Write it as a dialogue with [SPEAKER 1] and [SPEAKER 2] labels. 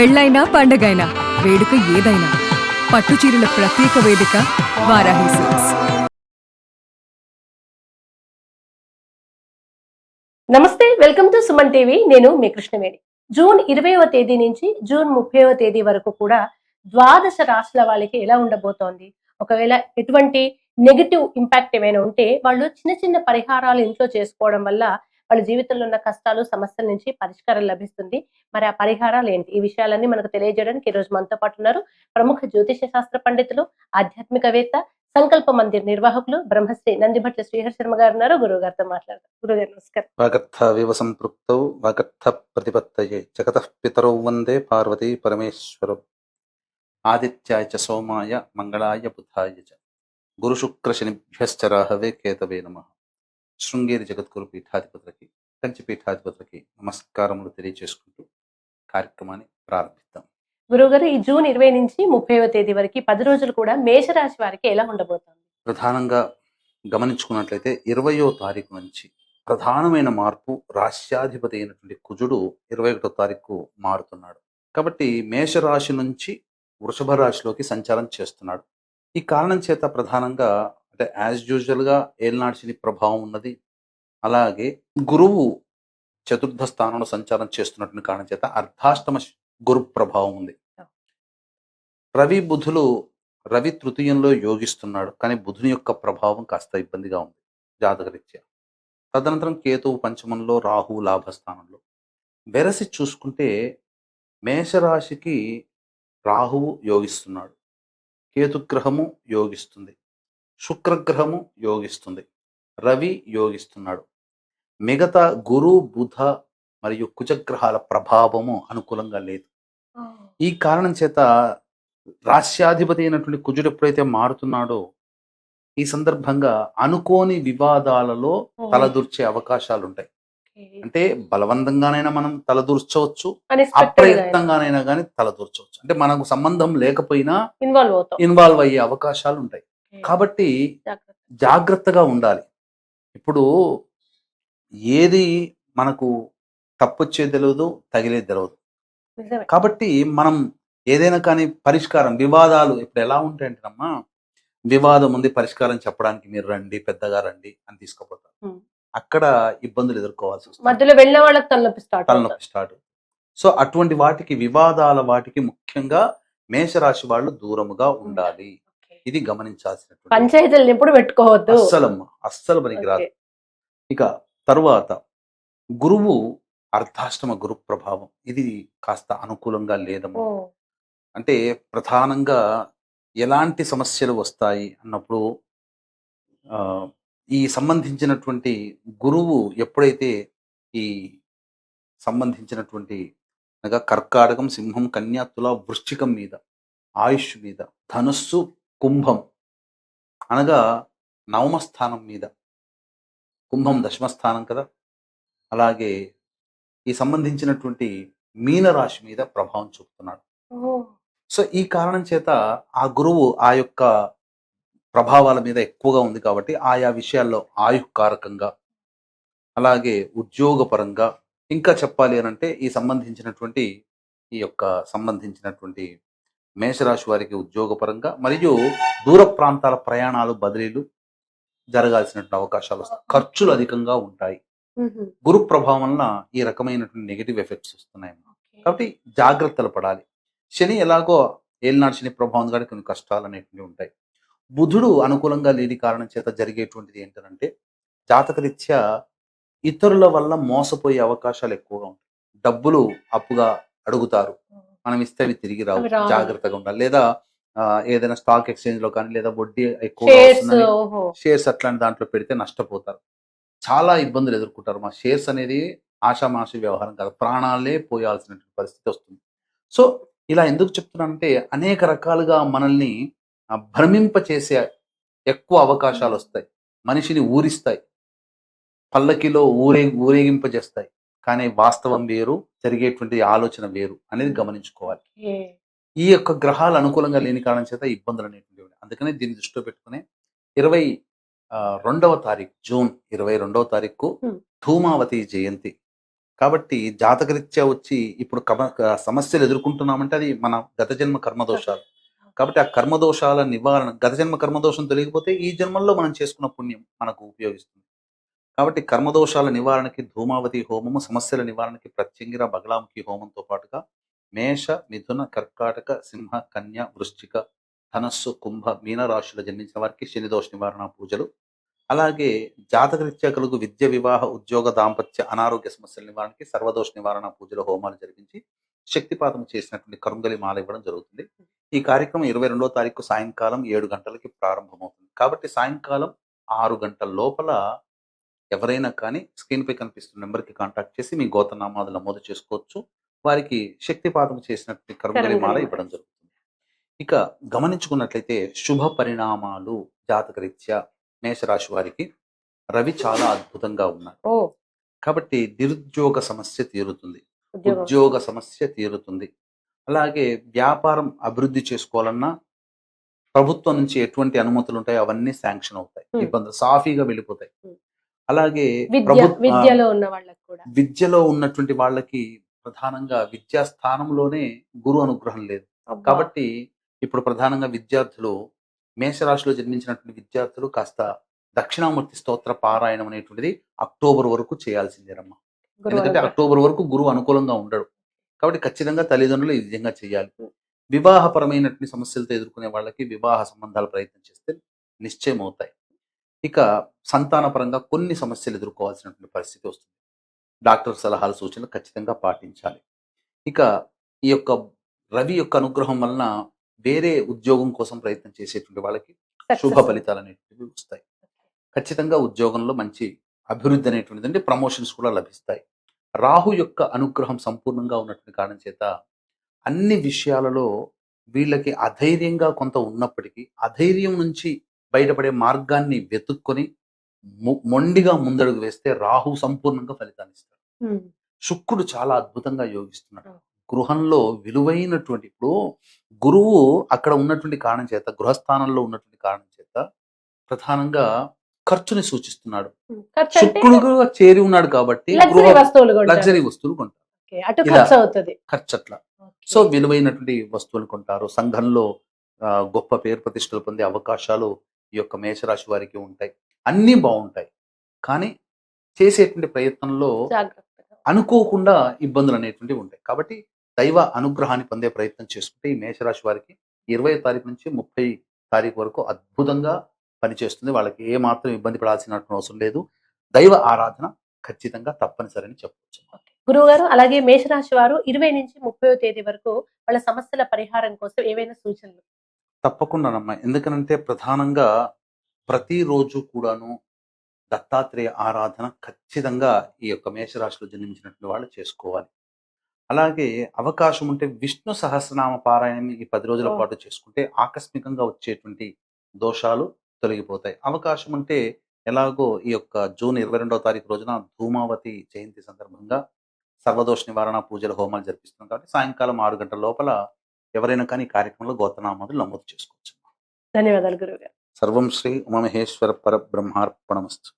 [SPEAKER 1] పెళ్ళైనా పండగైనా వేడుక ఏదైనా పట్టుచీరల ప్రత్యేక వేదిక వారాహి సిల్క్స్.
[SPEAKER 2] నమస్తే, వెల్కమ్ టు సుమన్ టీవీ. నేను మీ కృష్ణవేణి. జూన్ 20వ తేదీ నుంచి జూన్ 30వ తేదీ వరకు కూడా ద్వాదశ రాశుల వాళ్ళకి ఎలా ఉండబోతోంది, ఒకవేళ ఎటువంటి నెగటివ్ ఇంపాక్ట్ ఏమైనా ఉంటే వాళ్ళు చిన్న చిన్న పరిహారాలు ఇంట్లో చేసుకోవడం వల్ల వాళ్ళ జీవితంలో ఉన్న కష్టాలు సమస్యల నుంచి పరిష్కారం లభిస్తుంది. మరి ఆ పరిహారాలు ఏంటి, ఈ విషయాలన్నీ మనకు తెలియజేయడానికి ఈ రోజు మనతో పాటు ఉన్నారు ప్రముఖ జ్యోతిష శాస్త్ర పండితులు, ఆధ్యాత్మికవేత్త, సంకల్ప మందిర్ నిర్వాహకులు బ్రహ్మశ్రీ నందిభట్ల శ్రీహర్ శర్మ గారు ఉన్నారు. గురువు గారితో మాట్లాడతారు. గురుగారు నమస్కారం.
[SPEAKER 3] వాగర్థావివ సంపృక్తౌ వాగర్థ ప్రతిపత్తయే జగతః పితరౌ వందే పార్వతీ పరమేశ్వరౌ. ఆదిత్యాయ చ సోమాయ మంగళాయ బుధాయ చ గురుశుక్ర శనిభ్యశ్చ రాహవే కేతవే నమః. శృంగేరి జగద్గురు పీఠాధిపతులకి, కంచి పీఠాధిపతులకి నమస్కారములు తెలియజేసుకుంటూ కార్యక్రమాన్ని ప్రారంభిద్దాం.
[SPEAKER 2] గురువుగారు, ఈ జూన్ 20 నుంచి 30వ తేదీ వరకు 10 రోజులు కూడా మేషరాశి వారికి ఎలా ఉండబోతోంది?
[SPEAKER 3] ప్రధానంగా గమనించుకున్నట్లయితే 20వ తారీఖు నుంచి ప్రధానమైన మార్పు, రాశ్యాధిపతి అయినటువంటి కుజుడు 21వ తారీఖు మారుతున్నాడు. కాబట్టి మేషరాశి నుంచి వృషభ రాశిలోకి సంచారం చేస్తున్నాడు. ఈ కారణం చేత ప్రధానంగా అంటే యాజ్ యూజువల్గా ఏలినాటి శని ప్రభావం ఉన్నది. అలాగే గురువు చతుర్థ స్థానంలో సంచారం చేస్తున్నటువంటి కారణం చేత అర్ధాష్టమ గురు ప్రభావం ఉంది. రవి బుధులు, రవి తృతీయంలో యోగిస్తున్నాడు, కానీ బుధుని యొక్క ప్రభావం కాస్త ఇబ్బందిగా ఉంది జాతకరీత్యా. తదనంతరం కేతువు పంచమంలో, రాహు లాభస్థానంలో. వెరసి చూసుకుంటే మేషరాశికి రాహువు యోగిస్తున్నాడు, కేతుగ్రహము యోగిస్తుంది, శుక్రగ్రహము యోగిస్తుంది, రవి యోగిస్తున్నాడు. మిగతా గురు, బుధ మరియు కుజగ్రహాల ప్రభావము అనుకూలంగా లేదు. ఈ కారణం చేత రాశ్యాధిపతి అయినటువంటి కుజుడు ఎప్పుడైతే మారుతున్నాడో ఈ సందర్భంగా అనుకోని వివాదాలలో తలదూర్చే అవకాశాలు ఉంటాయి. అంటే బలవంతంగానైనా మనం తలదూర్చవచ్చు, అప్రయత్నంగానైనా కానీ తలదూర్చవచ్చు. అంటే మనకు సంబంధం లేకపోయినా ఇన్వాల్వ్ అయ్యే అవకాశాలు ఉంటాయి. కాబట్టి జాగ్రత్తగా ఉండాలి. ఇప్పుడు ఏది మనకు తప్పొచ్చేది తెలియదు, తగిలేది తెలియదు. కాబట్టి మనం ఏదైనా కానీ పరిష్కారం, వివాదాలు ఇప్పుడు ఎలా ఉంటాయంటేనమ్మా, వివాదం ఉంది పరిష్కారం చెప్పడానికి మీరు రండి, పెద్దగా రండి అని తీసుకుపోతారు. అక్కడ ఇబ్బందులు ఎదుర్కోవాల్సి వస్తుంది,
[SPEAKER 2] మధ్యలో వెళ్ళిన వాళ్ళకి తలనొప్పి
[SPEAKER 3] స్టార్ట్. సో అటువంటి వాటికి, వివాదాల వాటికి ముఖ్యంగా మేషరాశి వాళ్ళు దూరముగా ఉండాలి. ఇది గమనించాల్సినటువంటి.
[SPEAKER 2] పంచాయతీలు ఎప్పుడు పెట్టుకోవద్దు,
[SPEAKER 3] అస్సలు పనికిరాదు. ఇక తరువాత గురువు అర్ధాష్టమ గురు ప్రభావం, ఇది కాస్త అనుకూలంగా లేదమ్మా. అంటే ప్రధానంగా ఎలాంటి సమస్యలు వస్తాయి అన్నప్పుడు ఈ సంబంధించినటువంటి గురువు ఎప్పుడైతే ఈ సంబంధించినటువంటి అనగా కర్కాటకం, సింహం, కన్యా, తుల, వృశ్చికం మీద, ఆయుష్ మీద, ధనుస్సు, కుంభం అనగా నవమ స్థానం మీద, కుంభం దశమ స్థానం కదా, అలాగే ఈ సంబంధించినటువంటి మీనరాశి మీద ప్రభావం చూపుతున్నాడు. సో ఈ కారణం చేత ఆ గురువు ఆ యొక్క ప్రభావాల మీద ఎక్కువగా ఉంది కాబట్టి ఆయా విషయాల్లో ఆయుకారకంగా, అలాగే ఉద్యోగపరంగా, ఇంకా చెప్పాలి అని అంటే ఈ సంబంధించినటువంటి మేషరాశి వారికి ఉద్యోగపరంగా మరియు దూర ప్రాంతాల ప్రయాణాలు, బదిలీలు జరగాల్సినటువంటి అవకాశాలు వస్తాయి. ఖర్చులు అధికంగా ఉంటాయి. గురు ప్రభావం వలన ఈ రకమైనటువంటి నెగిటివ్ ఎఫెక్ట్స్ వస్తున్నాయి. కాబట్టి జాగ్రత్తలు పడాలి. శని ఎలాగో ఏలినాటి శని ప్రభావం కానీ కొన్ని కష్టాలు అనేటివి ఉంటాయి. బుధుడు అనుకూలంగా లేని కారణం చేత జరిగేటువంటిది ఏంటంటే జాతకరీత్యా ఇతరుల వల్ల మోసపోయే అవకాశాలు ఎక్కువగా ఉంటాయి. డబ్బులు అప్పుగా అడుగుతారు, మనం ఇస్తే అవి తిరిగి రావు, జాగ్రత్తగా ఉండాలి. లేదా ఏదైనా స్టాక్ ఎక్స్చేంజ్ లో కానీ, లేదా వడ్డీ ఎక్కువ షేర్స్ అట్లాంటి దాంట్లో పెడితే నష్టపోతారు, చాలా ఇబ్బందులు ఎదుర్కొంటారు. మా షేర్స్ అనేది ఆషామాషి వ్యవహారం కాదు, ప్రాణాలే పోయాల్సినటువంటి పరిస్థితి వస్తుంది. సో ఇలా ఎందుకు చెప్తున్నానంటే అనేక రకాలుగా మనల్ని భ్రమింపచేసే ఎక్కువ అవకాశాలు వస్తాయి, మనిషిని ఊరిస్తాయి, పల్లకిలో ఊరేగింపజేస్తాయి. కానీ వాస్తవం వేరు, జరిగేటువంటి ఆలోచన వేరు అనేది గమనించుకోవాలి. ఈ యొక్క గ్రహాలు అనుకూలంగా లేని కారణం చేత ఇబ్బందులు అనేటువంటి, అందుకనే దీన్ని దృష్టిలో పెట్టుకుని 22వ తారీఖు, జూన్ 22వ తారీఖు ధూమావతి జయంతి కాబట్టి జాతకరీత్యా వచ్చి ఇప్పుడు సమస్యలు ఎదుర్కొంటున్నామంటే అది మన గత జన్మ కర్మదోషాలు. కాబట్టి ఆ కర్మదోషాల నివారణ, గత జన్మ కర్మదోషం తొలగిపోతే ఈ జన్మల్లో మనం చేసుకున్న పుణ్యం మనకు ఉపయోగిస్తుంది. కాబట్టి కర్మదోషాల నివారణకి ధూమావతి హోమము, సమస్యల నివారణకి ప్రత్యంగిర బగలాముఖి హోమంతో పాటుగా మేష, మిథున, కర్కాటక, సింహ, కన్య, వృశ్చిక, ధనస్సు, కుంభ, మీన రాశులు జన్మించిన వారికి శనిదోష నివారణ పూజలు, అలాగే జాతకరీత్యా కలుగు విద్య, వివాహ, ఉద్యోగ, దాంపత్య, అనారోగ్య సమస్యల నివారణకి సర్వదోష నివారణ పూజలు, హోమాలు జరిపించి శక్తిపాతం చేసినటువంటి కరుంగలి మాల ఇవ్వడం జరుగుతుంది. ఈ కార్యక్రమం 22వ తారీఖు సాయంకాలం 7 గంటలకి ప్రారంభమవుతుంది. కాబట్టి సాయంకాలం 6 గంటల లోపల ఎవరైనా కానీ స్క్రీన్పై కనిపిస్తున్న నెంబర్కి కాంటాక్ట్ చేసి మీ గోత్రనామాలు నమోదు చేసుకోవచ్చు. వారికి శక్తిపాతం చేసినటువంటి కరుంగలి మాల ఇవ్వడం జరుగుతుంది. ఇక గమనించుకున్నట్లయితే శుభ పరిణామాలు జాతకరీత్యా మేషరాశి వారికి రవి చాలా అద్భుతంగా ఉన్నారు.
[SPEAKER 2] ఓ
[SPEAKER 3] కాబట్టి నిరుద్యోగ సమస్య తీరుతుంది,
[SPEAKER 2] ఉద్యోగం.
[SPEAKER 3] ఉద్యోగ సమస్య తీరుతుంది. అలాగే వ్యాపారం అభివృద్ధి చేసుకోవాలన్నా ప్రభుత్వం నుంచి ఎటువంటి అనుమతులు ఉంటాయో అవన్నీ శాంక్షన్ అవుతాయి,
[SPEAKER 2] Hmm.
[SPEAKER 3] ఇబ్బందులు సాఫీగా వెళ్ళిపోతాయి.
[SPEAKER 2] Hmm.
[SPEAKER 3] అలాగే
[SPEAKER 2] విద్యలో ఉన్న వాళ్ళకి కూడా
[SPEAKER 3] విద్యలో ఉన్నటువంటి వాళ్ళకి ప్రధానంగా విద్యా స్థానంలోనే గురు అనుగ్రహం లేదు.
[SPEAKER 2] అబ్బా.
[SPEAKER 3] కాబట్టి ఇప్పుడు ప్రధానంగా విద్యార్థులు, మేషరాశిలో జన్మించినటువంటి విద్యార్థులు కాస్త దక్షిణామూర్తి స్తోత్ర పారాయణం అనేటువంటిది అక్టోబర్ వరకు చేయాల్సిందేనమ్మా.
[SPEAKER 2] గురువు
[SPEAKER 3] ఎందుకంటే
[SPEAKER 2] అనుగ్రహం.
[SPEAKER 3] అక్టోబర్ వరకు గురువు అనుకూలంగా ఉండడు. కాబట్టి ఖచ్చితంగా తల్లిదండ్రులు ఈ విధంగా చేయాలి.
[SPEAKER 2] Hmm.
[SPEAKER 3] వివాహపరమైనటువంటి సమస్యలతో ఎదుర్కొనే వాళ్ళకి వివాహ సంబంధాల ప్రయత్నం చేస్తే నిశ్చయం అవుతాయి. ఇక సంతానపరంగా కొన్ని సమస్యలు ఎదుర్కోవాల్సినటువంటి పరిస్థితి వస్తుంది. డాక్టర్ సలహాలు, సూచనలు ఖచ్చితంగా పాటించాలి. ఇక ఈ యొక్క రవి యొక్క అనుగ్రహం వలన వేరే ఉద్యోగం కోసం ప్రయత్నం చేసేటువంటి వాళ్ళకి
[SPEAKER 2] Success.
[SPEAKER 3] శుభ ఫలితాలు అనేటువంటివి వస్తాయి. ఖచ్చితంగా ఉద్యోగంలో మంచి అభివృద్ధి అనేటువంటిది అంటే ప్రమోషన్స్ కూడా లభిస్తాయి. రాహు యొక్క అనుగ్రహం సంపూర్ణంగా ఉన్నటువంటి కారణం చేత అన్ని విషయాలలో వీళ్ళకి అధైర్యంగా కొంత ఉన్నప్పటికీ అధైర్యం నుంచి బయటపడే మార్గాన్ని వెతుక్కొని మొండిగా ముందడుగు వేస్తే రాహు సంపూర్ణంగా ఫలితాన్ని ఇస్తాడు.
[SPEAKER 2] Hmm.
[SPEAKER 3] శుక్రుడు చాలా అద్భుతంగా యోగిస్తున్నాడు. గృహంలో విలువైనటువంటి, ఇప్పుడు గురువు అక్కడ ఉన్నటువంటి కారణం చేత, గృహస్థానంలో ఉన్నటువంటి కారణం చేత ప్రధానంగా ఖర్చుని సూచిస్తున్నాడు.
[SPEAKER 2] ఖర్చు అంటే
[SPEAKER 3] శుక్రుడు చేరి ఉన్నాడు కాబట్టి
[SPEAKER 2] లగ్జరీ వస్తువులు కొంటారు.
[SPEAKER 3] లగ్జరీ వస్తువులు కొంటారు.
[SPEAKER 2] Okay. అటు
[SPEAKER 3] ఇలా.
[SPEAKER 2] ఖర్చు అవుతుంది.
[SPEAKER 3] ఖర్చు అట్లా.
[SPEAKER 2] Okay.
[SPEAKER 3] సో విలువైనటువంటి వస్తువులు కొంటారు. సంఘంలో గొప్ప పేరు ప్రతిష్టలు పొందే అవకాశాలు ఈ యొక్క మేషరాశి వారికి ఉంటాయి. అన్నీ బాగుంటాయి, కానీ చేసేటువంటి ప్రయత్నంలో
[SPEAKER 2] జాగ్రత్తగా.
[SPEAKER 3] అనుకోకుండా ఇబ్బందులు అనేటువంటివి ఉంటాయి. కాబట్టి దైవ అనుగ్రహాన్ని పొందే ప్రయత్నం చేసుకుంటే ఈ మేషరాశి వారికి 20వ తారీఖు నుంచి 30 తారీఖు వరకు అద్భుతంగా పనిచేస్తుంది. వాళ్ళకి ఏ మాత్రం ఇబ్బంది పడాల్సిన అవసరం లేదు. దైవ ఆరాధన ఖచ్చితంగా తప్పనిసరి అని చెప్పవచ్చు.
[SPEAKER 2] గురువు గారు, అలాగే మేషరాశి వారు 20 నుంచి 30వ తేదీ వరకు వాళ్ళ సమస్యల పరిహారం కోసం ఏవైనా సూచనలు?
[SPEAKER 3] తప్పకుండానమ్మా. ఎందుకనంటే ప్రధానంగా ప్రతిరోజు కూడాను దత్తాత్రేయ ఆరాధన ఖచ్చితంగా ఈ యొక్క మేషరాశిలో జన్మించినటువంటి వాళ్ళు చేసుకోవాలి. అలాగే అవకాశం ఉంటే విష్ణు సహస్రనామ పారాయణం ఈ 10 రోజుల
[SPEAKER 2] ఓ.
[SPEAKER 3] పాటు చేసుకుంటే ఆకస్మికంగా వచ్చేటువంటి దోషాలు తొలగిపోతాయి. అవకాశం ఉంటే ఎలాగో ఈ యొక్క జూన్ 22వ తారీఖు రోజున ధూమావతి జయంతి సందర్భంగా సర్వదోష నివారణ పూజల హోమాలు జరిపిస్తున్నాం కాబట్టి సాయంకాలం 6 గంటల లోపల ఎవరైనా కానీ ఈ కార్యక్రమంలో గోత్రనామాలు నమోదు చేసుకోవచ్చు.
[SPEAKER 2] ధన్యవాదాలు గురువు గారు.
[SPEAKER 3] సర్వం శ్రీ ఉమామహేశ్వర పరబ్రహ్మార్పణమస్తు.